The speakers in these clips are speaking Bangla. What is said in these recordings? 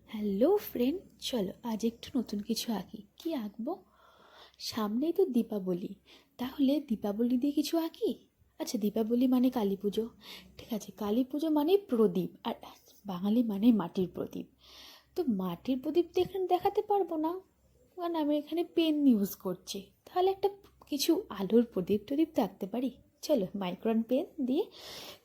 হ্যালো ফ্রেন্ড, চলো আজ একটু নতুন কিছু আঁকি। কি আঁকবো? সামনেই তো দীপাবলি, তাহলে দীপাবলি দিয়ে কিছু আঁকি। আচ্ছা, দীপাবলি মানে কালী পুজো, ঠিক আছে। কালী পুজো মানে প্রদীপ, আর বাঙালি মানে মাটির প্রদীপ। তো মাটির প্রদীপ তো এখানে দেখাতে পারবো না, কারণ আমি এখানে পেন ইউজ করছি। তাহলে একটা কিছু আলোর প্রদীপ টদীপ তো আঁকতে পারি। চলো মাইক্রন পেন দিয়ে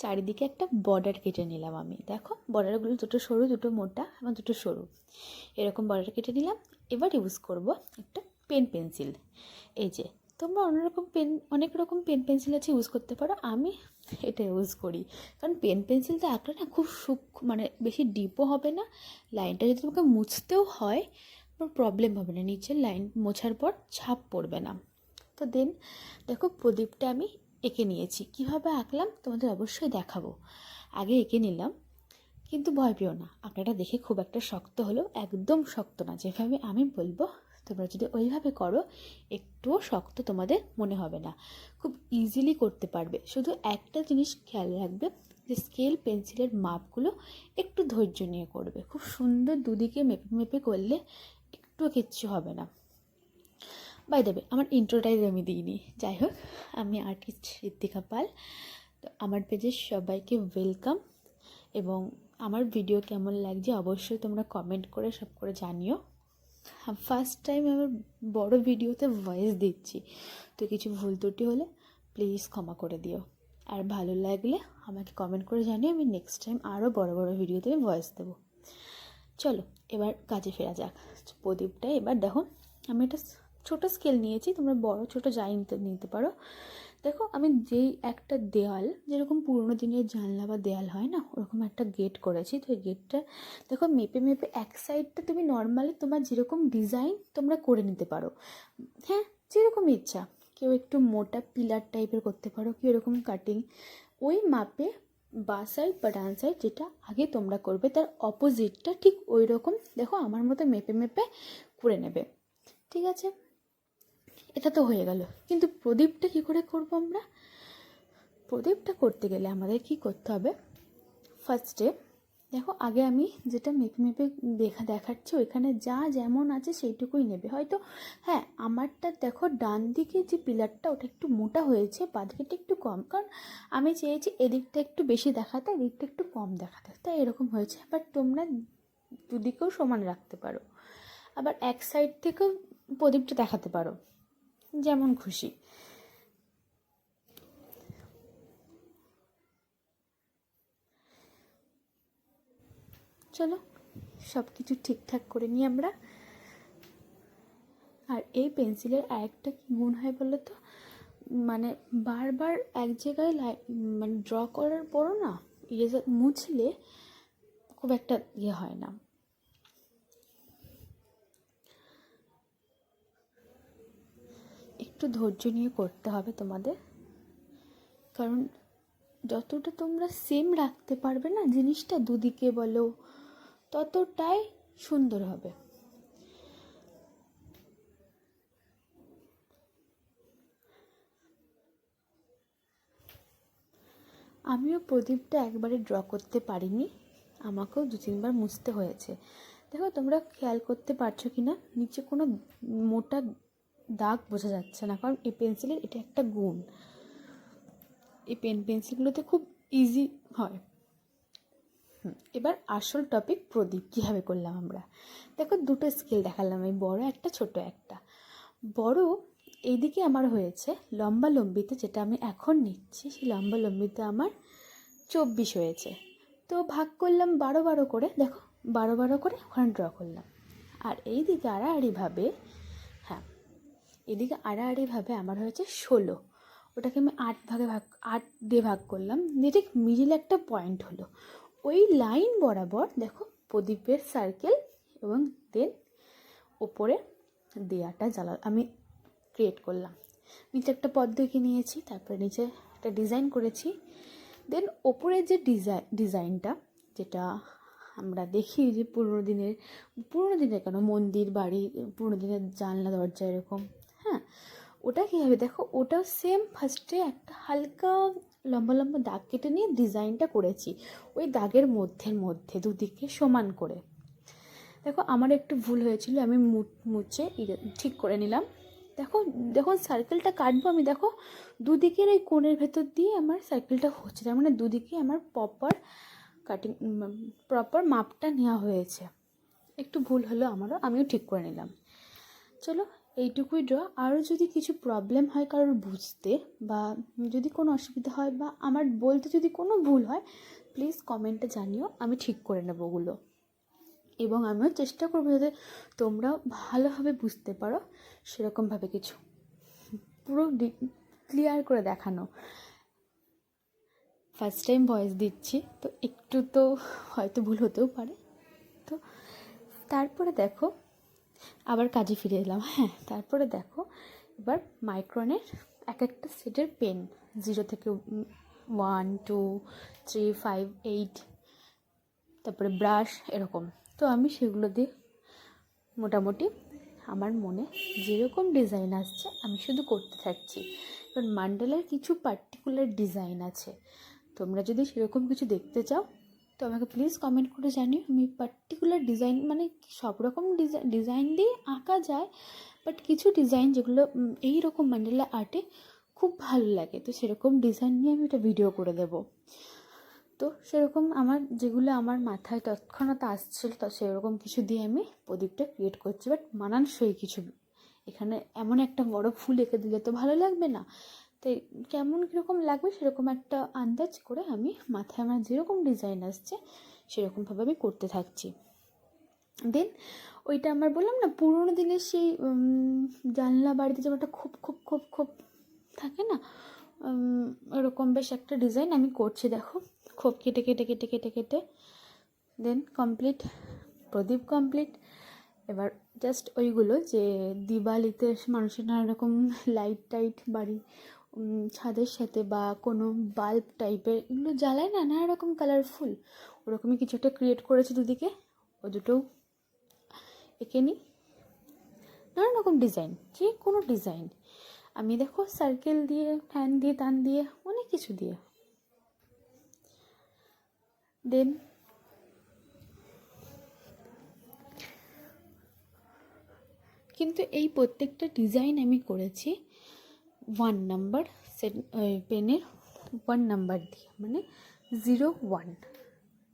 চারিদিকে একটা বর্ডার কেটে নিলাম। আমি দেখো, বর্ডারগুলো দুটো সরু দুটো মোটা এবং দুটো সরু, এরকম বর্ডার কেটে নিলাম। এবার ইউজ করব একটা পেন্সিল। এই যে, তোমরা অনেক রকম পেন্সিল আছে, ইউজ করতে পারো। আমি এটা ইউজ করি কারণ পেন্সিলটা আঁকলে না খুব মানে বেশি ডিপও হবে না। লাইনটা যদি তোমাকে মুছতেও হয় প্রবলেম হবে না, নিচের লাইন মোছার পর ছাপ পড়বে না। তো দেখো, প্রদীপটা আমি এঁকে নিয়েছি। কিভাবে আঁকলাম তোমাদের অবশ্যই দেখাবো। আগে এঁকে নিলাম, কিন্তু ভয় পেও না, আঁকাটা দেখে খুব একটা শক্ত হলেও একদম শক্ত না। যেভাবে আমি বলবো তোমরা যদি ওইভাবে করো, একটুও শক্ত তোমাদের মনে হবে না, খুব ইজিলি করতে পারবে। শুধু একটা জিনিস খেয়াল রাখবে, যে স্কেল পেন্সিলের মাপগুলো একটু ধৈর্য নিয়ে করবে। খুব সুন্দর দুদিকে মেপে মেপে করলে একটুও কিচ্ছু হবে না। বাই দেবে, আমার ইন্ট্রোটাই আমি দিইনি। যাই হোক, আমি আর্টিস্ট ঋত্বিকা পাল। তো আমার পেজে সবাইকে ওয়েলকাম, এবং আমার ভিডিও কেমন লাগছে অবশ্যই তোমরা কমেন্ট করে সব করে জানিও। ফার্স্ট টাইম আমার বড় ভিডিওতে ভয়েস দিচ্ছি, তো কিছু ভুল ত্রুটি হলে প্লিজ ক্ষমা করে দিও। আর ভালো লাগলে আমাকে কমেন্ট করে জানিও, আমি নেক্সট টাইম আরও বড় বড় ভিডিওতে ভয়েস দেবো। চলো এবার কাজে ফেরা যাক। প্রদীপটা এবার দেখো, আমি একটা ছোটো স্কেল নিয়েছি, তোমরা বড় ছোটো যাই নিতে পারো। দেখো, আমি যেই একটা দেওয়াল, যেরকম পুরোনো দিনের জানলা বা দেওয়াল হয় না, ওরকম একটা গেট করেছি। তো এই গেটটা দেখো মেপে মেপে এক সাইডটা তুমি নর্মালি তোমার যেরকম ডিজাইন তোমরা করে নিতে পারো। হ্যাঁ, যেরকম ইচ্ছা, কেউ একটু মোটা পিলার টাইপের করতে পারো, কেউ এরকম কাটিং। ওই মাপে বা সাইড বা ডান সাইড যেটা আগে তোমরা করবে তার অপোজিটটা ঠিক ওই রকম দেখো আমার মতো মেপে মেপে করে নেবে, ঠিক আছে। এটা তো হয়ে গেল, কিন্তু প্রদীপটা কী করে করবো আমরা? প্রদীপটা করতে গেলে আমাদের কি করতে হবে? ফার্স্টে দেখো, আগে আমি যেটা মেপে মেপে দেখাচ্ছি ওইখানে যা যেমন আছে সেইটুকুই নেবে। হয়তো হ্যাঁ, আমারটা দেখো ডান দিকে যে পিলারটা ওটা একটু মোটা হয়েছে, বাঁ দিকেটা একটু কম, কারণ আমি চেয়েছি এদিকটা একটু বেশি দেখাতে এদিকটা একটু কম দেখাতে, তাই এরকম হয়েছে। বাট তোমরা দুদিকেও সমান রাখতে পারো, আবার এক সাইড থেকেও প্রদীপটা দেখাতে পারো, যেমন খুশি। চলো সব কিছু ঠিকঠাক করে নিই আমরা। আর এই পেন্সিলের আরেকটা কী গুণ হয় বলো তো, মানে বারবার এক জায়গায় মানে ড্র করার পরও না ইরেজার মুছলে খুব একটা হয় না। একটু ধৈর্য নিয়ে করতে হবে তোমাদের, কারণ যতটা তোমরা সেম রাখতে পারবে না জিনিসটা দুদিকে বলো, ততটাই সুন্দর হবে। আমিও প্রদীপটা একবারে ড্র করতে পারিনি, আমাকেও 2-3বার মুছতে হয়েছে। দেখো, তোমরা খেয়াল করতে পারছো কি না, নিচে কোনো মোটা দাগ বোঝা যাচ্ছে না, কারণ এই পেন্সিলের এটা একটা গুণ। এই পেন্সিলগুলোতে খুব ইজি হয়। এবার আসল টপিক, প্রদীপ কীভাবে করলাম আমরা। দেখো, দুটো স্কেল দেখালাম, এই বড় একটা ছোট একটা। বড় এইদিকে আমার হয়েছে লম্বা লম্বিতে, যেটা আমি এখন নিচ্ছি সেই লম্বা লম্বিতে আমার 24 হয়েছে। তো ভাগ করলাম 12 করে, দেখো 12 করে ওখানে ড্র করলাম। আর এইদিকে আড়াআড়িভাবে, হ্যাঁ এদিকে আড়াআড়িভাবে আমার হয়েছে 16। ওটাকে আমি 8 দিয়ে ভাগ করলাম, দিয়ে ঠিক মিডিলে একটা পয়েন্ট হলো। ওই লাইন বরাবর দেখো প্রদীপের সার্কেল, এবং দেন ওপরে দেয়াটা আমি ক্রিয়েট করলাম। নিচে একটা পদ্ম এঁকে নিয়েছি, তারপরে নিচে একটা ডিজাইন করেছি। দেন ওপরের যে ডিজাইনটা, যেটা আমরা দেখি যে পুরোনো দিনের কেন মন্দির বাড়ি, পুরোনো দিনের জানলা দরজা এরকম, হ্যাঁ ওটা কীভাবে দেখো, ওটাও সেম ফার্স্টে একটা হালকা লম্বা লম্বা দাগ কেটে নিয়ে ডিজাইনটা করেছি ওই দাগের মধ্যে দুদিকে সমান করে। দেখো আমার একটু ভুল হয়েছিল, আমি মুছে ঠিক করে নিলাম। দেখো যখন সার্কেলটা কাটবো আমি, দেখো দুদিকের এই কোণের ভেতর দিয়ে আমার সার্কেলটা হচ্ছে, তার মানে দুদিকে আমার প্রপার মাপটা নেওয়া হয়েছে। একটু ভুল হলো আমারও, আমিও ঠিক করে নিলাম। চলো এইটুকুই ড্র। আরও যদি কিছু প্রবলেম হয় কারোর বুঝতে, বা যদি কোনো অসুবিধা হয়, বা আমার বলতে যদি কোনো ভুল হয়, প্লিজ কমেন্টে জানিও, আমি ঠিক করে নেবো ওগুলো। এবং আমিও চেষ্টা করবো যাতে তোমরাও ভালোভাবে বুঝতে পারো, সেরকমভাবে কিছু পুরো ক্লিয়ার করে দেখানো। ফার্স্ট টাইম ভয়েস দিচ্ছি তো একটু তো হয়তো ভুল হতেও পারে। তো তারপরে দেখো আবার কাজে ফিরে এলাম। হ্যাঁ, তারপরে দেখো এবার মাইক্রনের এক একটা সেটের পেন, 0 থেকে 1 2 3 5 8, তারপরে ব্রাশ এরকম। তো আমি সেগুলো দিয়ে মোটামুটি আমার মনে যেরকম ডিজাইন আসছে আমি শুধু করতে থাকছি। কারণ মান্ডালার কিছু পার্টিকুলার ডিজাইন আছে, তোমরা যদি সেরকম কিছু দেখতে চাও তো আমাকে প্লিজ কমেন্ট করে জানিও। আমি পার্টিকুলার ডিজাইন, মানে সব রকম ডিজাইন দিয়ে আঁকা যায়, বাট কিছু ডিজাইন যেগুলো এই রকম মান্ডালা আর্টে খুব ভালো লাগে, তো সেরকম ডিজাইন নিয়ে আমি একটা ভিডিও করে দেবো। তো সেরকম আমার যেগুলো আমার মাথায় তৎক্ষণাৎ আসছিল, তো সেরকম কিছু দিয়ে আমি প্রদীপটা ক্রিয়েট করছি। বাট মানানসই কিছু, এখানে এমন একটা বড় ফুল এঁকে দিলে তো ভালো লাগবে না, তাই কেমন কীরকম লাগবে সেরকম একটা আন্দাজ করে আমি মাথায় আমার যেরকম ডিজাইন আসছে সেরকমভাবে আমি করতে থাকছি। দেন ওইটা আমার বললাম না পুরোনো দিনের সেই জানলা বাড়িতে যেমন একটা খোপ খোপ খোপ খোপ থাকে না, এরকম বেশ একটা ডিজাইন আমি করছি। দেখো খোপ কেটে কেটে কেটে কেটে কেটে দেন কমপ্লিট, প্রদীপ কমপ্লিট। এবার জাস্ট ওইগুলো যে দিওয়ালিতে মানুষের নানা রকম লাইট টাইট বাড়ি ছাদের সাথে বা কোনো বাল্ব টাইপের এগুলো জ্বালায় না, নানা রকম কালারফুল, ওরকমই কিছু একটা ক্রিয়েট করেছি দুদিকে। ও দুটো এঁকে নিই, নানা রকম ডিজাইন, যে কোনো ডিজাইন আমি দেখো সার্কেল দিয়ে, ফ্যান দিয়ে, তান দিয়ে, অনেক কিছু দিয়ে। দেন কিন্তু এই প্রত্যেকটা ডিজাইন আমি করেছি 1 নাম্বার সেট পেনের 1 নাম্বার দিয়ে, মানে 0 1,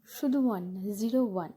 শুধু 1 না, 0 1।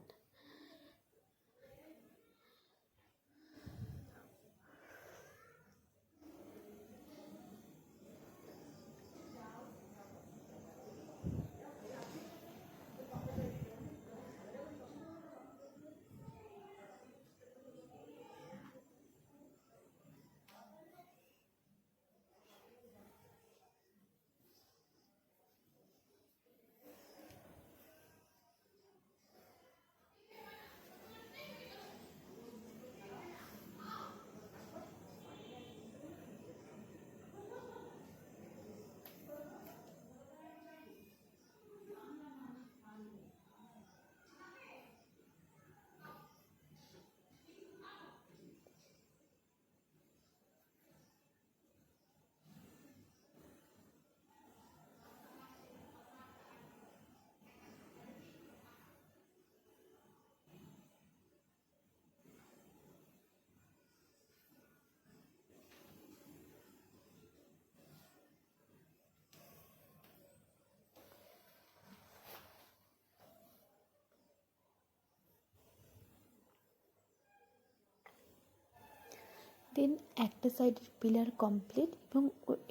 দেন একটা সাইডের পিলার কমপ্লিট, এবং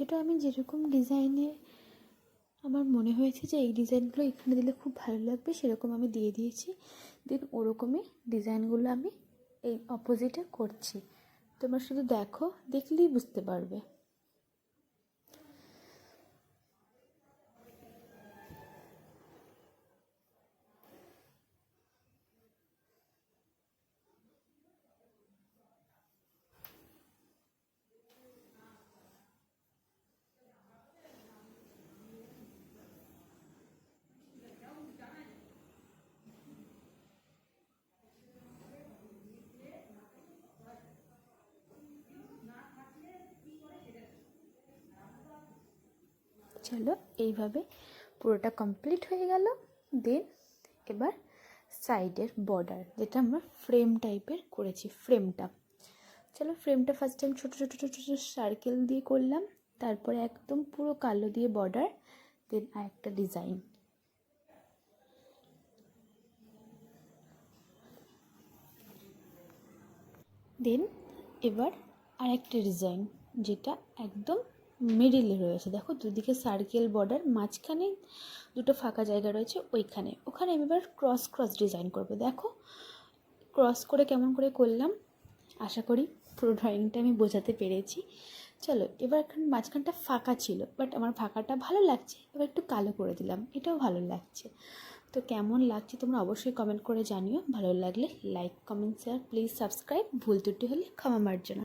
এটা আমি যেরকম ডিজাইনে আমার মনে হয়েছে যে এই ডিজাইনগুলো এখানে দিলে খুব ভালো লাগবে সেরকম আমি দিয়ে দিয়েছি। দেন ওরকমই ডিজাইনগুলো আমি এই অপোজিটে করছি, তোমরা শুধু দেখো, দেখলেই বুঝতে পারবে। চলো এইভাবে পুরোটা কমপ্লিট হয়ে গেল। দেন এবার সাইডের বর্ডার, যেটা আমরা ফ্রেম টাইপের করেছি, ফ্রেমটা। চলো ফ্রেমটা ফার্স্ট টাইম ছোটো ছোটো ছোটো ছোটো সার্কেল দিয়ে করলাম, তারপরে একদম পুরো কালো দিয়ে বর্ডার, দেন আরেকটা ডিজাইন। দেন এবার আরেকটা ডিজাইন, যেটা একদম মিডিলে রয়েছে। দেখো দুদিকে সার্কেল বর্ডার, মাঝখানে দুটো ফাঁকা জায়গা রয়েছে, ওখানে আমি এবার ক্রস ক্রস ডিজাইন করবো। দেখো ক্রস করে কেমন করে করলাম, আশা করি পুরো ড্রয়িংটা আমি বোঝাতে পেরেছি। চলো এবার এখন মাঝখানটা ফাঁকা ছিল, বাট আমার ফাঁকাটা ভালো লাগছে, এবার একটু কালো করে দিলাম, এটাও ভালো লাগছে। তো কেমন লাগছে তোমরা অবশ্যই কমেন্ট করে জানিও। ভালো লাগলে like, comment, share, please subscribe. ভুল ত্রুটি হলে ক্ষমা মার্জনা।